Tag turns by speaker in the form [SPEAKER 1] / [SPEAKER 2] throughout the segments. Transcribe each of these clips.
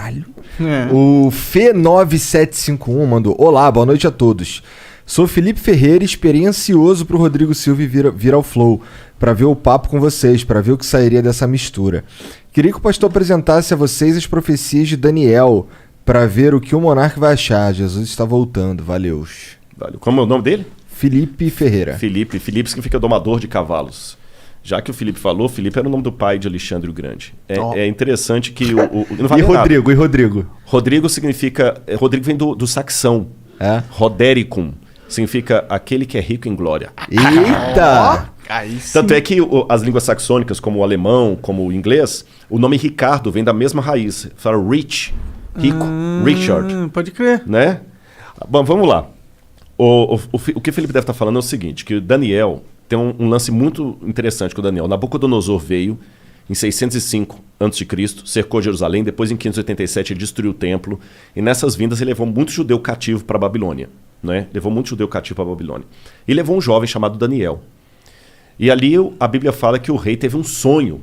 [SPEAKER 1] Caralho. O Fê9751 mandou: olá, boa noite a todos. Sou Felipe Ferreira, experiencioso pro Rodrigo Silva vir ao Flow, para ver o papo com vocês, para ver o que sairia dessa mistura. Queria que o pastor apresentasse a vocês as profecias de Daniel, para ver o que o monarca vai achar. Jesus está voltando, valeu.
[SPEAKER 2] Como é o nome dele?
[SPEAKER 1] Felipe Ferreira.
[SPEAKER 2] Felipe significa domador de cavalos. Já que o Felipe falou, Felipe era o nome do pai de Alexandre o Grande. É interessante que não vale
[SPEAKER 1] Rodrigo,
[SPEAKER 2] nada.
[SPEAKER 1] E Rodrigo?
[SPEAKER 2] Rodrigo significa... Rodrigo vem do saxão. Rodericum. Significa aquele que é rico em glória.
[SPEAKER 1] Eita!
[SPEAKER 2] Tanto é que as línguas saxônicas, como o alemão, como o inglês, o nome Ricardo vem da mesma raiz. Fala rich, rico, Richard.
[SPEAKER 3] Pode crer.
[SPEAKER 2] Né? Bom, vamos lá. O que o Felipe deve estar falando é o seguinte, que o Daniel... Tem um lance muito interessante com o Daniel. Nabucodonosor veio em 605 a.C., cercou Jerusalém, depois em 587 ele destruiu o templo, e nessas vindas ele levou muito judeu cativo para a Babilônia. Né? Levou muito judeu cativo para a Babilônia. E levou um jovem chamado Daniel. E ali a Bíblia fala que o rei teve um sonho,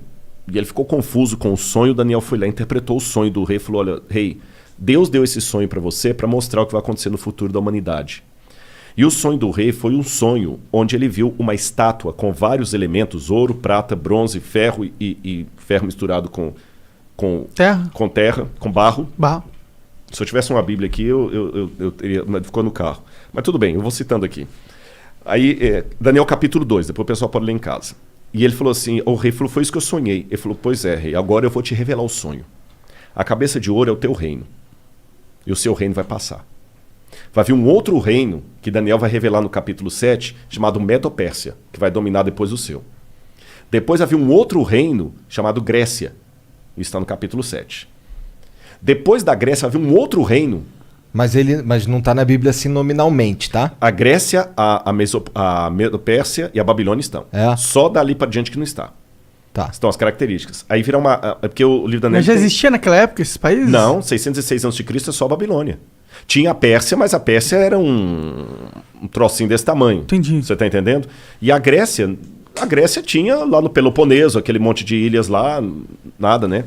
[SPEAKER 2] e ele ficou confuso com o sonho. Daniel foi lá, interpretou o sonho do rei e falou: olha, rei, Deus deu esse sonho para você para mostrar o que vai acontecer no futuro da humanidade. E o sonho do rei foi um sonho onde ele viu uma estátua com vários elementos, ouro, prata, bronze, ferro e ferro misturado com terra, com barro. Se eu tivesse uma Bíblia aqui, eu teria, mas ficou no carro. Mas tudo bem, eu vou citando aqui. Aí, Daniel capítulo 2, depois o pessoal pode ler em casa. E ele falou assim, o rei falou, foi isso que eu sonhei. Ele falou, pois é, rei, agora eu vou te revelar o sonho. A cabeça de ouro é o teu reino. E o seu reino vai passar. Vai vir um outro reino, que Daniel vai revelar no capítulo 7, chamado Medo-Pérsia, que vai dominar depois o seu. Depois vai vir um outro reino, chamado Grécia. Isso está no capítulo 7. Depois da Grécia vai vir um outro reino.
[SPEAKER 1] Mas não está na Bíblia assim nominalmente, tá?
[SPEAKER 2] A Grécia, a Medo-Pérsia e a Babilônia estão. Só dali para diante que não está.
[SPEAKER 1] Tá.
[SPEAKER 2] Estão as características. Aí vira uma... porque o livro da Daniel...
[SPEAKER 3] Mas já existia naquela época esses países?
[SPEAKER 2] Não, 606 a.C. é só a Babilônia. Tinha a Pérsia, mas a Pérsia era um trocinho desse tamanho.
[SPEAKER 3] Entendi.
[SPEAKER 2] Você está entendendo? E a Grécia tinha lá no Peloponeso, aquele monte de ilhas lá, nada, né?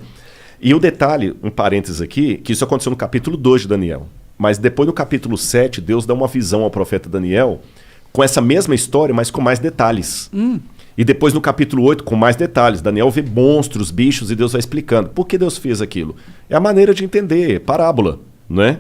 [SPEAKER 2] E o detalhe, um parênteses aqui, que isso aconteceu no capítulo 2 de Daniel. Mas depois no capítulo 7, Deus dá uma visão ao profeta Daniel com essa mesma história, mas com mais detalhes. E depois no capítulo 8, com mais detalhes. Daniel vê monstros, bichos, e Deus vai explicando. Por que Deus fez aquilo? É a maneira de entender, parábola, não é?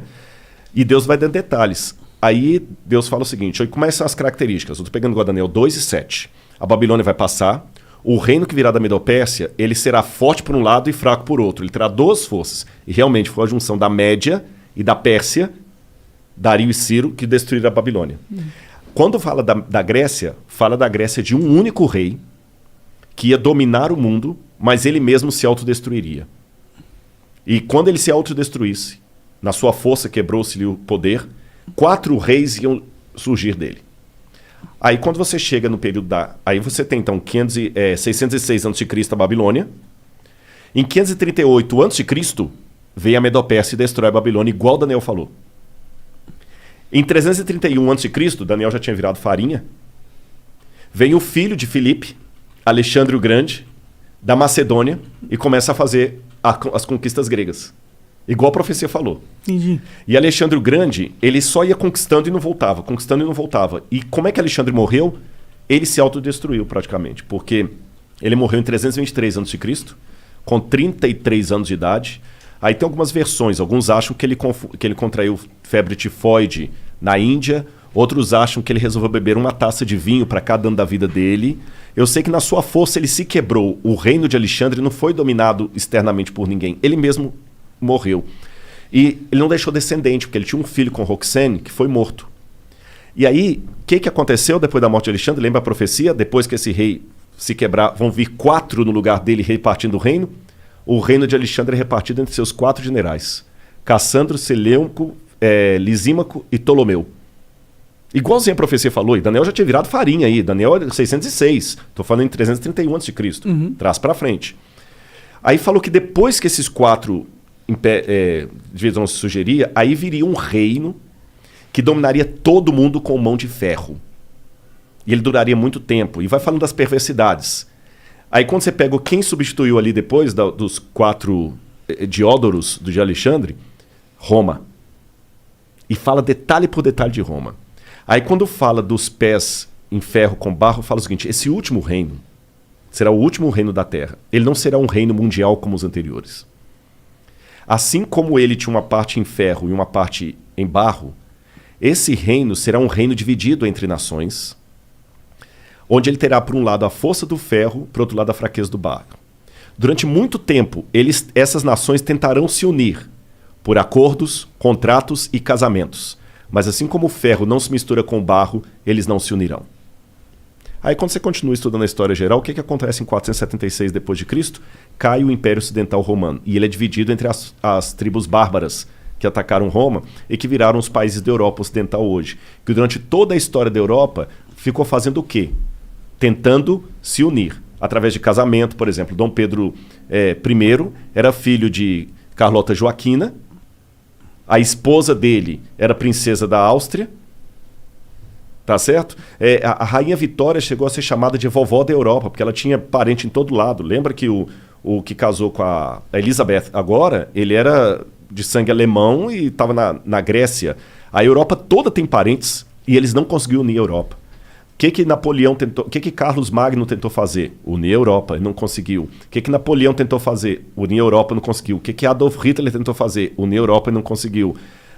[SPEAKER 2] E Deus vai dando detalhes. Aí Deus fala o seguinte, como são as características? Eu estou pegando agora Daniel 2 e 7. A Babilônia vai passar, o reino que virá da Medo-Pérsia, ele será forte por um lado e fraco por outro. Ele terá duas forças. E realmente foi a junção da Média e da Pérsia, Dario e Ciro, que destruíram a Babilônia. Quando fala da Grécia, fala da Grécia de um único rei que ia dominar o mundo, mas ele mesmo se autodestruiria. E quando ele se autodestruísse, na sua força quebrou-se-lhe o poder, 4 reis iam surgir dele. Aí quando você chega no período aí você tem então 606 a.C. a Babilônia. Em 538 a.C. veio a Medo-Pérsia e destrói a Babilônia, igual Daniel falou. Em 331 a.C., Daniel já tinha virado farinha, vem o filho de Filipe, Alexandre o Grande, da Macedônia, e começa a fazer as conquistas gregas. Igual a profecia falou.
[SPEAKER 3] Entendi.
[SPEAKER 2] E Alexandre o Grande, ele só ia conquistando e não voltava, conquistando e não voltava. E como é que Alexandre morreu? Ele se autodestruiu praticamente, porque ele morreu em 323 a.C., com 33 anos de idade. Aí tem algumas versões, alguns acham que ele contraiu febre tifoide na Índia, outros acham que ele resolveu beber uma taça de vinho para cada ano da vida dele. Eu sei que na sua força ele se quebrou. O reino de Alexandre não foi dominado externamente por ninguém, ele mesmo morreu. E ele não deixou descendente, porque ele tinha um filho com Roxane que foi morto. E aí, o que aconteceu depois da morte de Alexandre? Lembra a profecia? Depois que esse rei se quebrar, vão vir 4 no lugar dele repartindo o reino. O reino de Alexandre é repartido entre seus 4 generais. Cassandro, Seleuco, Lisímaco e Ptolomeu. Igualzinho a profecia falou, e Daniel já tinha virado farinha aí. Daniel é 606. Estou falando em 331 a.C. Traz para frente. Aí falou que depois que esses 4 divisões se sugeria, aí viria um reino que dominaria todo mundo com mão de ferro. E ele duraria muito tempo. E vai falando das perversidades. Aí quando você pega quem substituiu ali depois dos 4 Diódoros de Alexandre, Roma. E fala detalhe por detalhe de Roma. Aí quando fala dos pés em ferro com barro, fala o seguinte: esse último reino será o último reino da Terra. Ele não será um reino mundial como os anteriores. Assim como ele tinha uma parte em ferro e uma parte em barro, esse reino será um reino dividido entre nações, onde ele terá, por um lado, a força do ferro, por outro lado, a fraqueza do barro. Durante muito tempo, essas nações tentarão se unir por acordos, contratos e casamentos. Mas assim como o ferro não se mistura com o barro, eles não se unirão. Aí quando você continua estudando a história geral, o que acontece em 476 d.C.? Cai o Império Ocidental Romano. E ele é dividido entre as tribos bárbaras que atacaram Roma e que viraram os países da Europa Ocidental hoje. Que durante toda a história da Europa ficou fazendo o quê? Tentando se unir. Através de casamento, por exemplo. Dom Pedro I era filho de Carlota Joaquina. A esposa dele era princesa da Áustria. Tá certo? A Rainha Vitória chegou a ser chamada de vovó da Europa, porque ela tinha parente em todo lado. Lembra que o que casou com a Elizabeth agora, ele era de sangue alemão e estava na Grécia. A Europa toda tem parentes e eles não conseguiram unir a Europa. O que Napoleão tentou? O que Carlos Magno tentou fazer? Unir a Europa, não conseguiu. O que Napoleão tentou fazer? Unir a Europa, não conseguiu. O que Adolf Hitler tentou fazer? Unir a Europa e não conseguiu.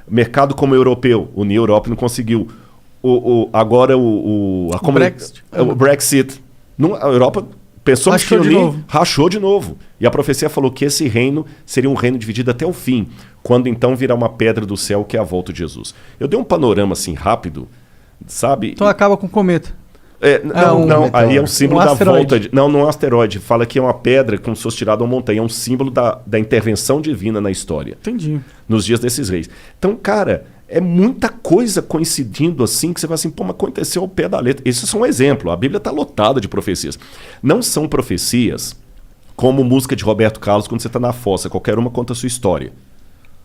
[SPEAKER 2] Mercado como europeu, unir a Europa e não conseguiu. Agora o Brexit. A Europa pensou que unir, rachou de novo. E a profecia falou que esse reino seria um reino dividido até o fim, quando então virá uma pedra do céu, que é a volta de Jesus. Eu dei um panorama assim rápido, sabe?
[SPEAKER 3] Então acaba com o cometa.
[SPEAKER 2] Não, aí é um símbolo da volta. Não é um asteroide. Fala que é uma pedra como se fosse tirada uma montanha. É um símbolo da intervenção divina na história.
[SPEAKER 3] Entendi.
[SPEAKER 2] Nos dias desses reis. Então, cara, é muita coisa coincidindo assim que você vai assim, mas aconteceu ao pé da letra. Esse é só um exemplo. A Bíblia está lotada de profecias. Não são profecias como música de Roberto Carlos quando você está na fossa. Qualquer uma conta a sua história.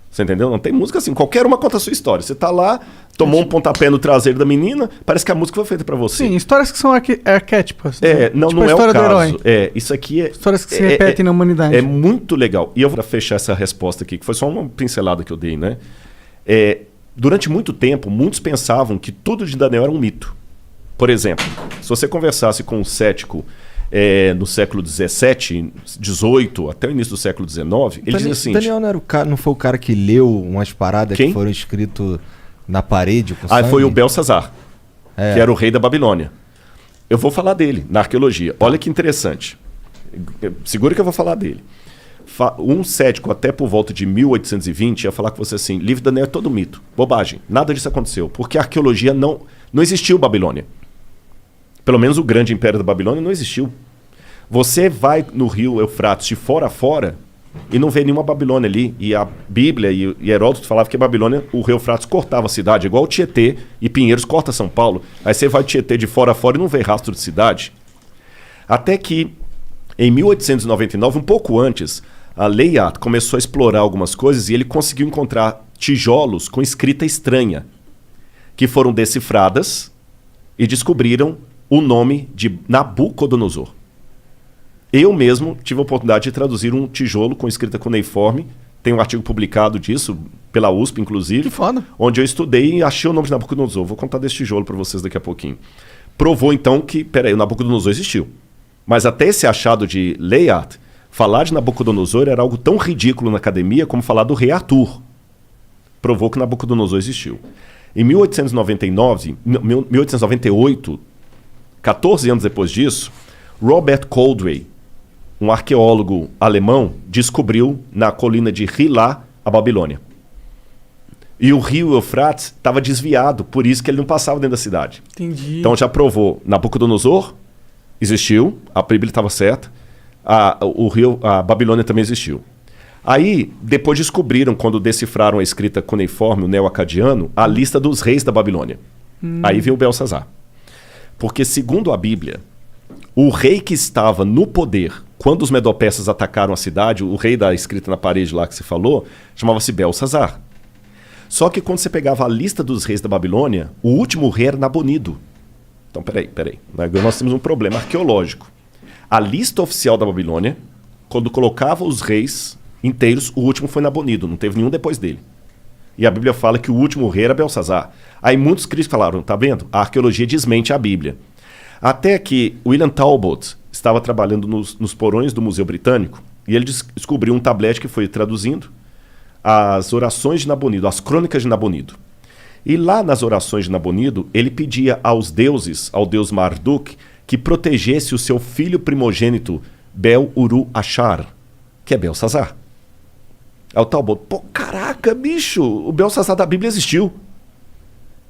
[SPEAKER 2] Você entendeu? Não tem música assim. Qualquer uma conta a sua história. Você tá lá, tomou um pontapé no traseiro da menina, parece que a música foi feita pra você.
[SPEAKER 3] Sim, histórias que são arquétipas.
[SPEAKER 2] Não,
[SPEAKER 3] tipo
[SPEAKER 2] não é o caso.
[SPEAKER 3] Do herói.
[SPEAKER 2] Isso aqui é...
[SPEAKER 3] Histórias que se repetem na humanidade.
[SPEAKER 2] É muito legal. E eu vou fechar essa resposta aqui, que foi só uma pincelada que eu dei, né? Durante muito tempo, muitos pensavam que tudo de Daniel era um mito. Por exemplo, se você conversasse com um cético no século XVII, XVIII, até o início do século XIX, ele dizia assim...
[SPEAKER 1] Daniel não foi o cara que leu umas paradas que foram escritas na parede com sangue?
[SPEAKER 2] Foi o Belsazar, que era o rei da Babilônia. Eu vou falar dele na arqueologia. Olha que interessante. Segura que eu vou falar dele. Um cético até por volta de 1820 ia falar com você assim: livro de Daniel é todo mito, bobagem, nada disso aconteceu, porque a arqueologia não existiu Babilônia. Pelo menos o grande império da Babilônia não existiu. Você vai no rio Eufrates de fora a fora e não vê nenhuma Babilônia ali. E a Bíblia e Heródoto falavam que a Babilônia, o rio Eufrates cortava a cidade, igual o Tietê e Pinheiros corta São Paulo. Aí você vai de Tietê de fora a fora e não vê rastro de cidade. Até que, em 1899, um pouco antes, a Layard começou a explorar algumas coisas e ele conseguiu encontrar tijolos com escrita estranha, que foram decifradas e descobriram o nome de Nabucodonosor. Eu mesmo tive a oportunidade de traduzir um tijolo com escrita cuneiforme. Tem um artigo publicado disso, pela USP, inclusive.
[SPEAKER 3] Que foda.
[SPEAKER 2] Onde eu estudei e achei o nome de Nabucodonosor. Vou contar desse tijolo para vocês daqui a pouquinho. Provou, então, que, o Nabucodonosor existiu. Mas até esse achado de Layard, falar de Nabucodonosor era algo tão ridículo na academia como falar do rei Arthur. Provou que Nabucodonosor existiu. Em 1898, 14 anos depois disso, Robert Coldray, um arqueólogo alemão, descobriu na colina de Hilá a Babilônia. E o rio Eufrates estava desviado, por isso que ele não passava dentro da cidade.
[SPEAKER 3] Entendi.
[SPEAKER 2] Então já provou, Nabucodonosor existiu, a Bíblia estava certa, a Babilônia também existiu. Aí, depois descobriram, quando decifraram a escrita cuneiforme, o neo-acadiano, a lista dos reis da Babilônia. Aí veio o Belsazar. Porque, segundo a Bíblia, o rei que estava no poder quando os medo-persas atacaram a cidade, o rei da escrita na parede lá que você falou, chamava-se Belsazar. Só que quando você pegava a lista dos reis da Babilônia, o último rei era Nabonido. Então, peraí. Agora nós temos um problema arqueológico. A lista oficial da Babilônia, quando colocava os reis inteiros, o último foi Nabonido, não teve nenhum depois dele. E a Bíblia fala que o último rei era Belsazar. Aí muitos críticos falaram, tá vendo? A arqueologia desmente a Bíblia. Até que William Talbot estava trabalhando nos porões do Museu Britânico e ele descobriu um tablete que foi traduzindo as orações de Nabonido, as crônicas de Nabonido. E lá nas orações de Nabonido, ele pedia aos deuses, ao deus Marduk, que protegesse o seu filho primogênito, Bel-Uru-Achar, que é Belsazar. Aí o Talbot, pô, caraca, bicho, o Belsazar da Bíblia existiu.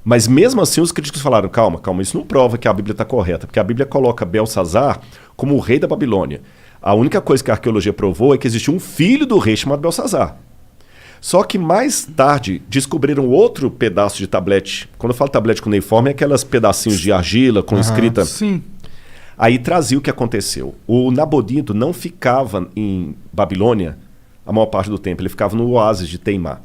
[SPEAKER 2] Mas mesmo assim os críticos falaram, calma, isso não prova que a Bíblia está correta, porque a Bíblia coloca Belsazar como o rei da Babilônia. A única coisa que a arqueologia provou é que existiu um filho do rei chamado Belsazar. Só que mais tarde descobriram outro pedaço de tablete. Quando eu falo tablete cuneiforme, é aquelas pedacinhos de argila com escrita.
[SPEAKER 3] Sim.
[SPEAKER 2] Aí trazia o que aconteceu. O Nabonido não ficava em Babilônia a maior parte do tempo, ele ficava no oásis de Teimá.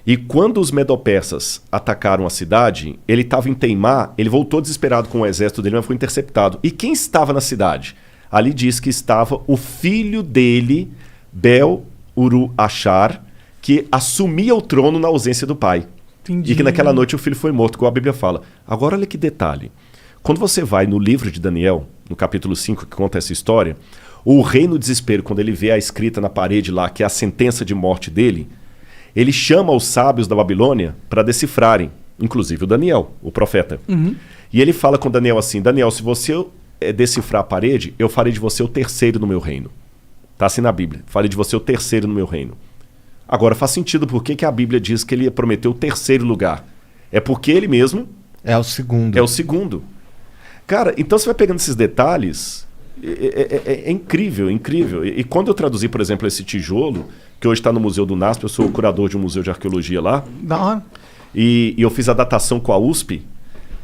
[SPEAKER 2] E quando os medo-persas atacaram a cidade, ele estava em Teimá, ele voltou desesperado com o exército dele, mas foi interceptado. E quem estava na cidade? Ali diz que estava o filho dele, Bel-Uru-Achar, que assumia o trono na ausência do pai.
[SPEAKER 3] Entendi.
[SPEAKER 2] E que naquela noite o filho foi morto, como a Bíblia fala. Agora olha que detalhe. Quando você vai no livro de Daniel, no capítulo 5, que conta essa história, o rei no desespero, quando ele vê a escrita na parede lá, que é a sentença de morte dele, ele chama os sábios da Babilônia para decifrarem, inclusive o Daniel, o profeta. E ele fala com Daniel assim, Daniel, se você decifrar a parede, eu farei de você o terceiro no meu reino. Está assim na Bíblia, farei de você o terceiro no meu reino. Agora faz sentido por que a Bíblia diz que ele prometeu o terceiro lugar. É porque ele mesmo
[SPEAKER 1] É o segundo.
[SPEAKER 2] é o segundo. Cara, então você vai pegando esses detalhes, é incrível, incrível. E quando eu traduzi, por exemplo, esse tijolo, que hoje está no Museu do NASP, eu sou o curador de um museu de arqueologia lá,
[SPEAKER 3] Da hora.
[SPEAKER 2] e eu fiz a datação com a USP,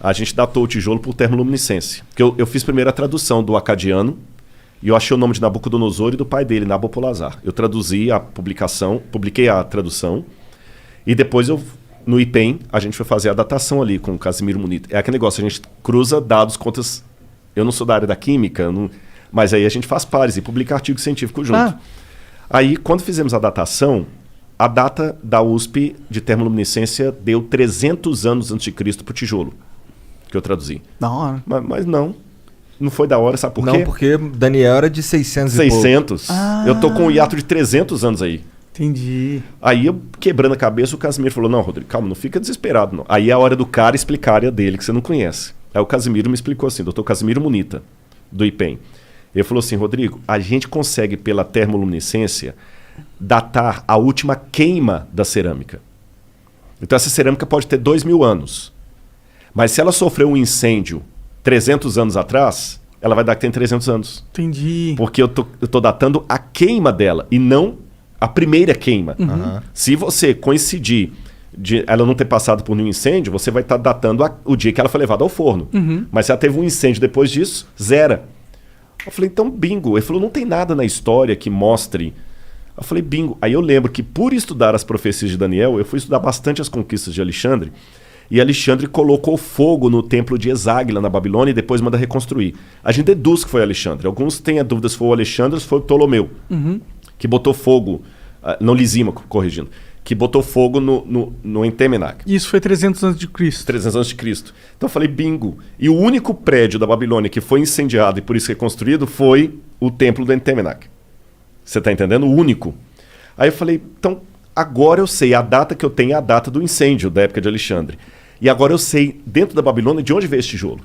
[SPEAKER 2] a gente datou o tijolo por termoluminescência. Porque eu fiz primeiro a tradução do acadiano, e eu achei o nome de Nabucodonosor e do pai dele, Nabopolassar. Eu traduzi a publicação, publiquei a tradução, e depois no IPEM, a gente foi fazer a datação ali com o Casimiro Munita. É aquele negócio, a gente cruza dados contra... Eu não sou da área da química, mas aí a gente faz pares e publica artigo científico junto. Aí, quando fizemos a datação, a data da USP de termoluminescência deu 300 anos antes de Cristo para o tijolo, que eu traduzi.
[SPEAKER 3] Da hora.
[SPEAKER 2] Mas não foi da hora, sabe por quê?
[SPEAKER 1] Não, porque Daniel era de 600 e pouco.
[SPEAKER 2] 600. Eu tô com um hiato de 300 anos aí.
[SPEAKER 3] Entendi.
[SPEAKER 2] Aí, eu quebrando a cabeça, o Casimiro falou, não, Rodrigo, calma, não fica desesperado, não. Aí é a hora do cara explicar a área dele, que você não conhece. Aí o Casimiro me explicou assim, doutor Casimiro Munita, do IPEM. Ele falou assim, Rodrigo, a gente consegue, pela termoluminescência, datar a última queima da cerâmica. Então essa cerâmica pode ter 2.000 anos. Mas se ela sofreu um incêndio 300 anos atrás, ela vai dar que tem 300 anos.
[SPEAKER 3] Entendi.
[SPEAKER 2] Porque eu tô datando a queima dela e não a primeira queima. Se você coincidir de ela não ter passado por nenhum incêndio, você vai estar datando o dia que ela foi levada ao forno. Mas se ela teve um incêndio depois disso, zera. Eu falei, então bingo. Ele falou, não tem nada na história que mostre. Eu falei, bingo. Aí eu lembro que por estudar as profecias de Daniel, eu fui estudar bastante as conquistas de Alexandre, e Alexandre colocou fogo no templo de Eságuila, na Babilônia, e depois manda reconstruir. A gente deduz que foi Alexandre. Alguns têm a dúvida se foi o Alexandre ou se foi o Ptolomeu, que botou fogo, não Lisímaco, corrigindo, que botou fogo no Entemenac.
[SPEAKER 3] Isso foi 300 anos de Cristo.
[SPEAKER 2] 300 anos de Cristo. Então eu falei, bingo. E o único prédio da Babilônia que foi incendiado e por isso reconstruído foi o templo do Entemenac. Você está entendendo? O único. Aí eu falei, então agora eu sei, a data que eu tenho é a data do incêndio da época de Alexandre. E agora eu sei, dentro da Babilônia, de onde veio esse tijolo.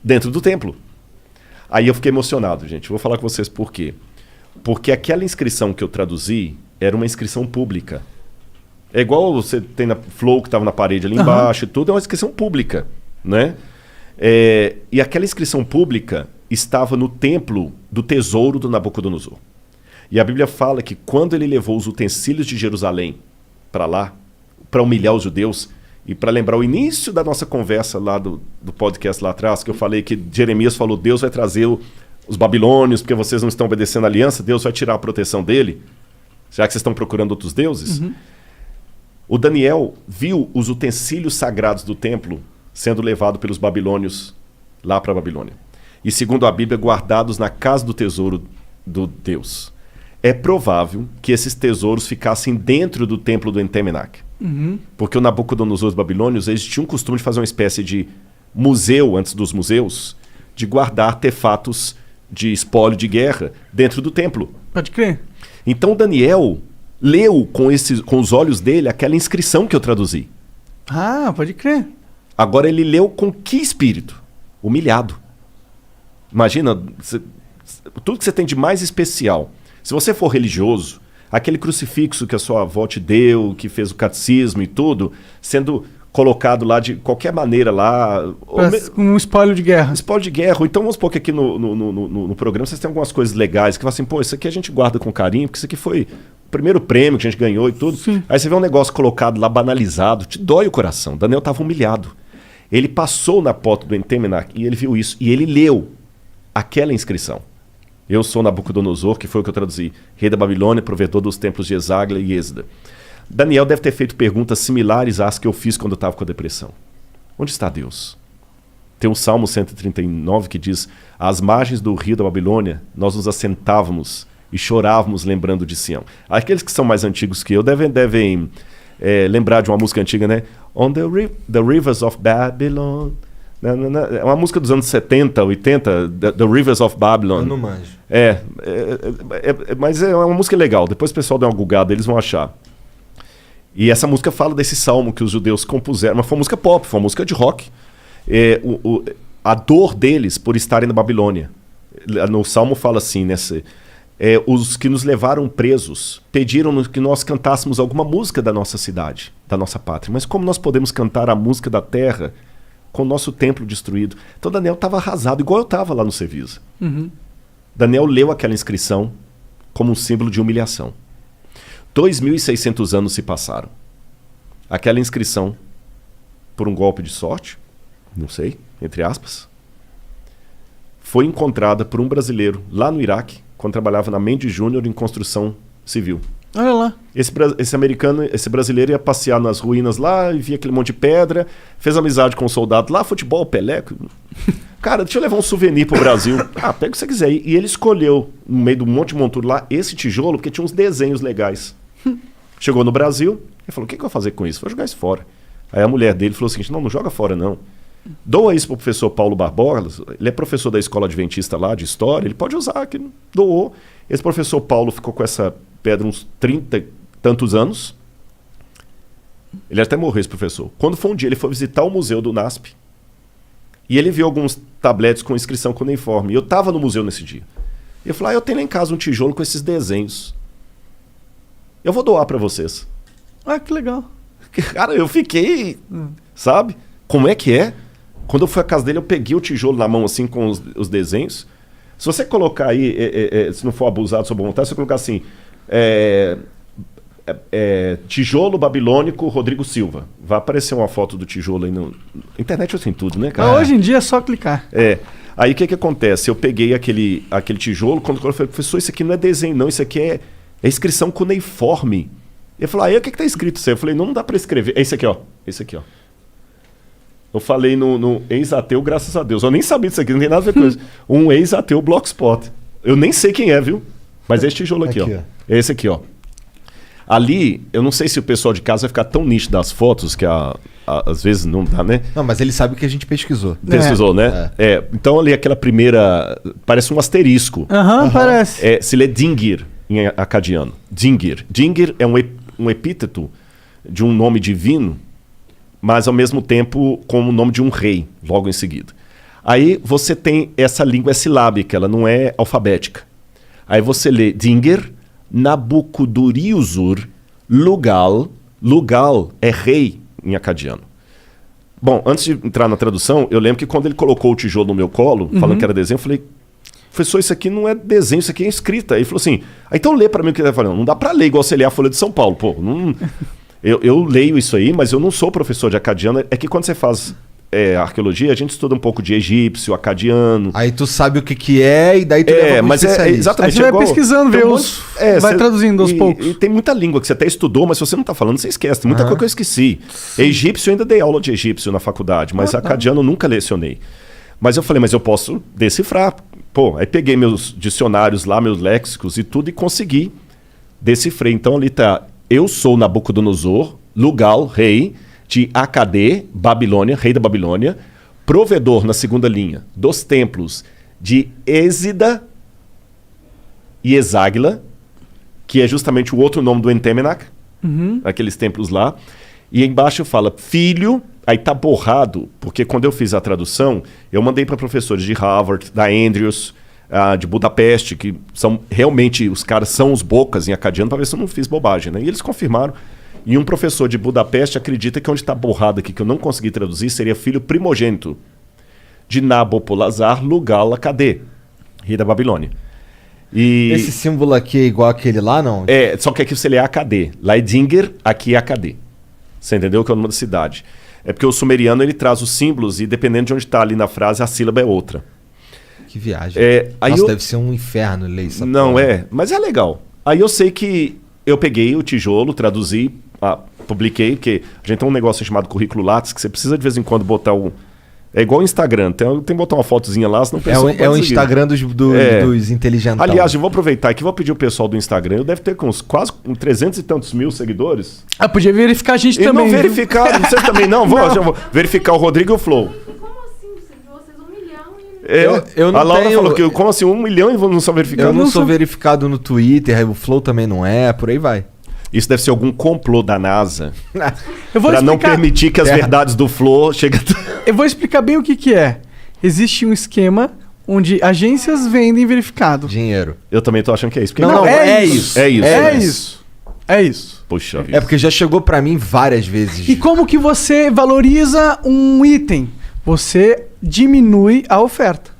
[SPEAKER 2] Dentro do templo. Aí eu fiquei emocionado, gente. Vou falar com vocês por quê. Porque aquela inscrição que eu traduzi era uma inscrição pública. É igual você tem na Flow, que estava na parede ali embaixo e tudo, é uma inscrição pública, né? E aquela inscrição pública estava no templo do tesouro do Nabucodonosor. E a Bíblia fala que quando ele levou os utensílios de Jerusalém para lá, para humilhar os judeus, e para lembrar o início da nossa conversa lá do podcast lá atrás, que eu falei que Jeremias falou, Deus vai trazer os babilônios, porque vocês não estão obedecendo a aliança, Deus vai tirar a proteção dele, já que vocês estão procurando outros deuses. O Daniel viu os utensílios sagrados do templo sendo levados pelos babilônios lá para a Babilônia. E segundo a Bíblia, guardados na casa do tesouro do Deus. é provável que esses tesouros ficassem dentro do templo do Entemenach. Porque o Nabucodonosor dos babilônios, eles tinham o costume de fazer uma espécie de museu, antes dos museus, de guardar artefatos de espólio de guerra dentro do templo.
[SPEAKER 3] Pode crer.
[SPEAKER 2] Então Daniel leu com os olhos dele aquela inscrição que eu traduzi.
[SPEAKER 3] Ah, pode crer.
[SPEAKER 2] Agora ele leu com que espírito? Humilhado. Imagina, tudo que você tem de mais especial. Se você for religioso, aquele crucifixo que a sua avó te deu, que fez o catecismo e tudo, sendo colocado lá de qualquer maneira lá...
[SPEAKER 3] Com um espólio de guerra.
[SPEAKER 2] Espólio de guerra. Ou então vamos supor que aqui no programa vocês têm algumas coisas legais, que falam assim, pô, isso aqui a gente guarda com carinho, porque isso aqui foi o primeiro prêmio que a gente ganhou e tudo.
[SPEAKER 3] Sim.
[SPEAKER 2] Aí você vê um negócio colocado lá, banalizado, te dói o coração. Daniel estava humilhado. Ele passou na porta do Entemenach e ele viu isso. E ele leu aquela inscrição. Eu sou Nabucodonosor, que foi o que eu traduzi. Rei da Babilônia, provedor dos templos de Esagla e Êsda. Daniel deve ter feito perguntas similares às que eu fiz quando eu estava com a depressão. Onde está Deus? Tem um Salmo 139 que diz: às margens do rio da Babilônia, nós nos assentávamos e chorávamos lembrando de Sião. Aqueles que são mais antigos que eu devem lembrar de uma música antiga, né? On the rivers of Babylon. É uma música dos anos 70, 80, The Rivers of Babylon.
[SPEAKER 1] Eu não manjo.
[SPEAKER 2] Mas é uma música legal. Depois o pessoal dá uma gulgada, eles vão achar. E essa música fala desse salmo que os judeus compuseram. Mas foi uma música pop, foi uma música de rock. A dor deles por estarem na Babilônia. No salmo fala assim, os que nos levaram presos pediram que nós cantássemos alguma música da nossa cidade, da nossa pátria. Mas como nós podemos cantar a música da terra com o nosso templo destruído? Então Daniel estava arrasado, igual eu estava lá no Cevisa. Daniel leu aquela inscrição como um símbolo de humilhação. 2.600 anos se passaram. Aquela inscrição, por um golpe de sorte, não sei, entre aspas, foi encontrada por um brasileiro lá no Iraque, quando trabalhava na Mendes Júnior em construção civil.
[SPEAKER 3] Olha lá.
[SPEAKER 2] Esse brasileiro ia passear nas ruínas lá e via aquele monte de pedra, fez amizade com um soldado lá, futebol, Pelé. Cara, deixa eu levar um souvenir pro Brasil. Pega o que você quiser. E ele escolheu, no meio do monte de monturo lá, esse tijolo, porque tinha uns desenhos legais. Chegou no Brasil, ele falou: o que eu vou fazer com isso? Vou jogar isso fora. Aí a mulher dele falou o seguinte: não joga fora não. Doa isso pro professor Paulo Barbosa, ele é professor da escola adventista lá, de história, ele pode usar, que doou. Esse professor Paulo ficou com essa pedra uns 30 e tantos anos. Ele até morreu, esse professor. Quando foi um dia, ele foi visitar o museu do NASP e ele viu alguns tabletes com inscrição cuneiforme. E eu estava no museu nesse dia. E eu falei: eu tenho lá em casa um tijolo com esses desenhos. Eu vou doar para vocês.
[SPEAKER 3] Que legal.
[SPEAKER 2] Cara, eu fiquei, sabe? Como é que é? Quando eu fui à casa dele, eu peguei o tijolo na mão assim com os desenhos. Se você colocar aí, se não for abusado sobre vontade, se você colocar assim, tijolo babilônico Rodrigo Silva, vai aparecer uma foto do tijolo aí na internet, assim, tudo, né, cara?
[SPEAKER 3] Hoje em dia é só clicar.
[SPEAKER 2] Aí o que acontece? Eu peguei aquele tijolo, quando eu falei: professor, isso aqui não é desenho não, isso aqui é inscrição cuneiforme. Ele falou: aí o que tá escrito isso aí? Eu falei: não dá para escrever. É esse aqui, ó. Esse aqui, ó. Eu falei no ex-ateu, graças a Deus. Eu nem sabia disso aqui, não tem nada a ver com isso. Um ex-ateu Blogspot. Eu nem sei quem é, viu? Mas é esse tijolo aqui, ó. É esse aqui, ó. Ali, eu não sei se o pessoal de casa vai ficar tão nítido das fotos, que às vezes não dá, né?
[SPEAKER 1] Não, mas ele sabe que a gente pesquisou.
[SPEAKER 2] Pesquisou, né? Então ali aquela primeira... Parece um asterisco.
[SPEAKER 3] Parece.
[SPEAKER 2] Se lê Dingir em acadiano. Dingir. Dingir é um epíteto de um nome divino, mas ao mesmo tempo como o nome de um rei, logo em seguida. Aí você tem essa língua silábica, ela não é alfabética. Aí você lê Dingir, Nabucodonosor, Lugal. Lugal é rei em acadiano. Bom, antes de entrar na tradução, eu lembro que quando ele colocou o tijolo no meu colo, falando que era desenho, eu falei: professor, isso aqui não é desenho, isso aqui é escrita. Aí ele falou assim: então lê para mim o que ele está falando. Não dá para ler igual você lê a Folha de São Paulo. Pô, não... eu leio isso aí, mas eu não sou professor de acadiano. É que quando você faz arqueologia, a gente estuda um pouco de egípcio, acadiano. Aí
[SPEAKER 1] tu sabe o que é e daí tu leva pro especialista.
[SPEAKER 2] Exatamente.
[SPEAKER 3] Aí você vai pesquisando, vai traduzindo aos poucos.
[SPEAKER 2] E tem muita língua que você até estudou, mas se você não está falando, você esquece. Tem muita coisa que eu esqueci. Egípcio, eu ainda dei aula de egípcio na faculdade, mas acadiano eu nunca lecionei. Mas eu falei: mas eu posso decifrar. Aí peguei meus dicionários lá, meus léxicos e tudo, e consegui decifrar. Então ali tá: eu sou Nabucodonosor, Lugal, rei de Acadê, Babilônia, rei da Babilônia, provedor na segunda linha dos templos de Êsida e Eságila, que é justamente o outro nome do Entemenac, aqueles templos lá. E embaixo fala filho, aí tá borrado, porque quando eu fiz a tradução, eu mandei para professores de Harvard, da Andrews, de Budapeste, que são realmente, os caras são os bocas em acadiano, para ver se eu não fiz bobagem, né? E eles confirmaram. E um professor de Budapeste acredita que onde está borrado aqui, que eu não consegui traduzir, seria filho primogênito de Nabopolassar Lugal Acadê, rei da Babilônia. E
[SPEAKER 1] esse símbolo aqui é igual aquele lá, não?
[SPEAKER 2] Só que aqui você lê Acadê. Lá é Dinger, aqui é Acadê. Você entendeu? Que é o nome da cidade. É porque o sumeriano ele traz os símbolos e dependendo de onde está ali na frase, a sílaba é outra.
[SPEAKER 1] Que viagem.
[SPEAKER 2] Nossa,
[SPEAKER 1] deve ser um inferno ler isso.
[SPEAKER 2] Não mas é legal. Aí eu sei que eu peguei o tijolo, traduzi, publiquei, porque a gente tem um negócio chamado currículo Lattes, que você precisa de vez em quando botar É igual o Instagram, tem que botar uma fotozinha lá, senão o pessoal
[SPEAKER 1] É o Instagram dos inteligentes.
[SPEAKER 2] Aliás, eu vou aproveitar aqui, vou pedir o pessoal do Instagram, eu deve ter com quase 300 e tantos mil seguidores.
[SPEAKER 3] Podia verificar a gente
[SPEAKER 2] e
[SPEAKER 3] também.
[SPEAKER 2] Não verificar, você também não? Eu vou verificar o Rodrigo e o Flow.
[SPEAKER 4] Como assim? Vocês 1 milhão e...
[SPEAKER 1] Eu não
[SPEAKER 2] a Laura
[SPEAKER 1] tenho...
[SPEAKER 2] falou que, como assim, 1 milhão e não são verificados?
[SPEAKER 1] Eu não sou verificado no Twitter, o Flow também não é, por aí vai.
[SPEAKER 2] Isso deve ser algum complô da NASA
[SPEAKER 3] para
[SPEAKER 2] não permitir que as verdades do Flow cheguem...
[SPEAKER 3] Eu vou explicar bem o que é. Existe um esquema onde agências vendem verificado.
[SPEAKER 1] Dinheiro.
[SPEAKER 2] Eu também tô achando que é isso.
[SPEAKER 1] Não, é isso.
[SPEAKER 3] É isso.
[SPEAKER 2] Poxa vida.
[SPEAKER 1] É porque já chegou pra mim várias vezes.
[SPEAKER 3] E como que você valoriza um item? Você diminui a oferta.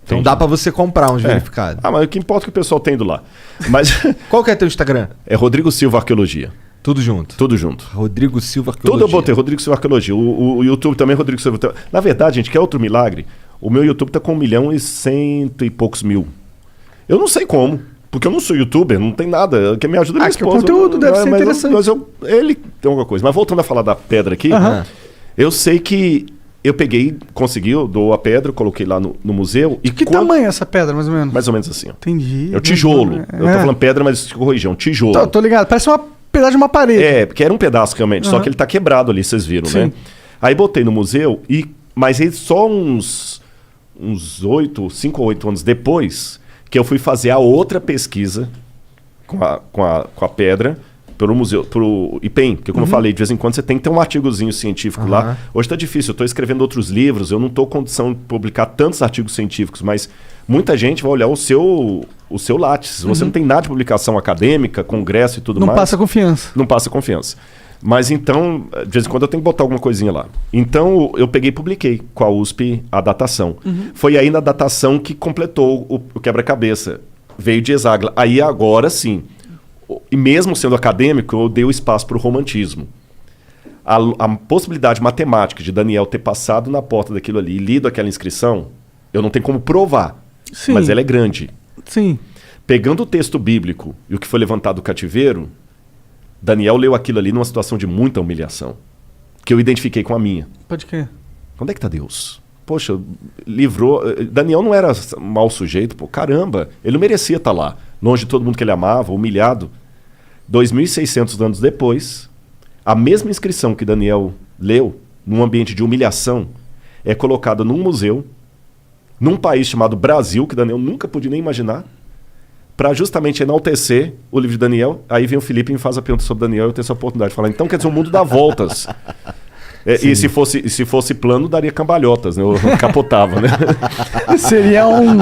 [SPEAKER 1] Então dá pra você comprar uns verificados.
[SPEAKER 2] Mas o que importa é que o pessoal tem indo lá. Mas
[SPEAKER 1] qual que é teu Instagram?
[SPEAKER 2] É Rodrigo Silva Arqueologia.
[SPEAKER 1] Tudo junto?
[SPEAKER 2] Tudo junto.
[SPEAKER 1] Rodrigo Silva Arqueologia.
[SPEAKER 2] Tudo eu botei, Rodrigo Silva Arqueologia. O YouTube também, Rodrigo Silva. Na verdade, gente, quer outro milagre? O meu YouTube tá com 1 milhão e 100 e poucos mil. Eu não sei como, porque eu não sou youtuber, não tem nada. Quem me ajuda é minha esposa.
[SPEAKER 3] O conteúdo deve ser interessante.
[SPEAKER 2] Ele tem alguma coisa. Mas voltando a falar da pedra aqui, eu sei que eu peguei, consegui, eu dou a pedra, coloquei lá no museu. E
[SPEAKER 3] que tamanho é essa pedra, mais ou menos?
[SPEAKER 2] Mais ou menos assim. Ó.
[SPEAKER 3] Entendi.
[SPEAKER 2] É o tijolo. Eu tô falando pedra, mas corrigi, é um tijolo.
[SPEAKER 3] Tô ligado. Parece um pedaço de uma parede.
[SPEAKER 2] Porque era um pedaço realmente, só que ele tá quebrado ali, vocês viram, né? Aí botei no museu, mas aí só uns 5 ou 8 anos depois, que eu fui fazer a outra pesquisa com a pedra, pelo museu, pro IPEM, porque como eu falei, de vez em quando você tem que ter um artigozinho científico lá. Hoje tá difícil, eu tô escrevendo outros livros, eu não tô com condição de publicar tantos artigos científicos, mas muita gente vai olhar o seu Lattes. Se você não tem nada de publicação acadêmica, congresso e tudo mais...
[SPEAKER 3] Não passa confiança.
[SPEAKER 2] Não passa confiança. Mas então, de vez em quando eu tenho que botar alguma coisinha lá. Então eu peguei e publiquei com a USP a datação. Foi aí na datação que completou o quebra-cabeça. Veio de Eságila. Aí agora sim... E mesmo sendo acadêmico, eu dei o espaço para o romantismo. A possibilidade matemática de Daniel ter passado na porta daquilo ali e lido aquela inscrição, eu não tenho como provar, mas ela é grande.
[SPEAKER 3] Sim.
[SPEAKER 2] Pegando o texto bíblico e o que foi levantado do cativeiro, Daniel leu aquilo ali numa situação de muita humilhação, que eu identifiquei com a minha.
[SPEAKER 3] Pode crer.
[SPEAKER 2] Onde é que está Deus? Poxa, livrou... Daniel não era mau sujeito, pô, caramba, ele não merecia estar lá, longe de todo mundo que ele amava, humilhado. 2.600 anos depois, a mesma inscrição que Daniel leu, num ambiente de humilhação, é colocada num museu, num país chamado Brasil, que Daniel nunca podia nem imaginar, para justamente enaltecer o livro de Daniel. Aí vem o Felipe e me faz a pergunta sobre Daniel, eu tenho essa oportunidade de falar. Então, quer dizer, o mundo dá voltas. E se fosse plano, daria cambalhotas, né? Eu capotava, né?
[SPEAKER 3] Seria um...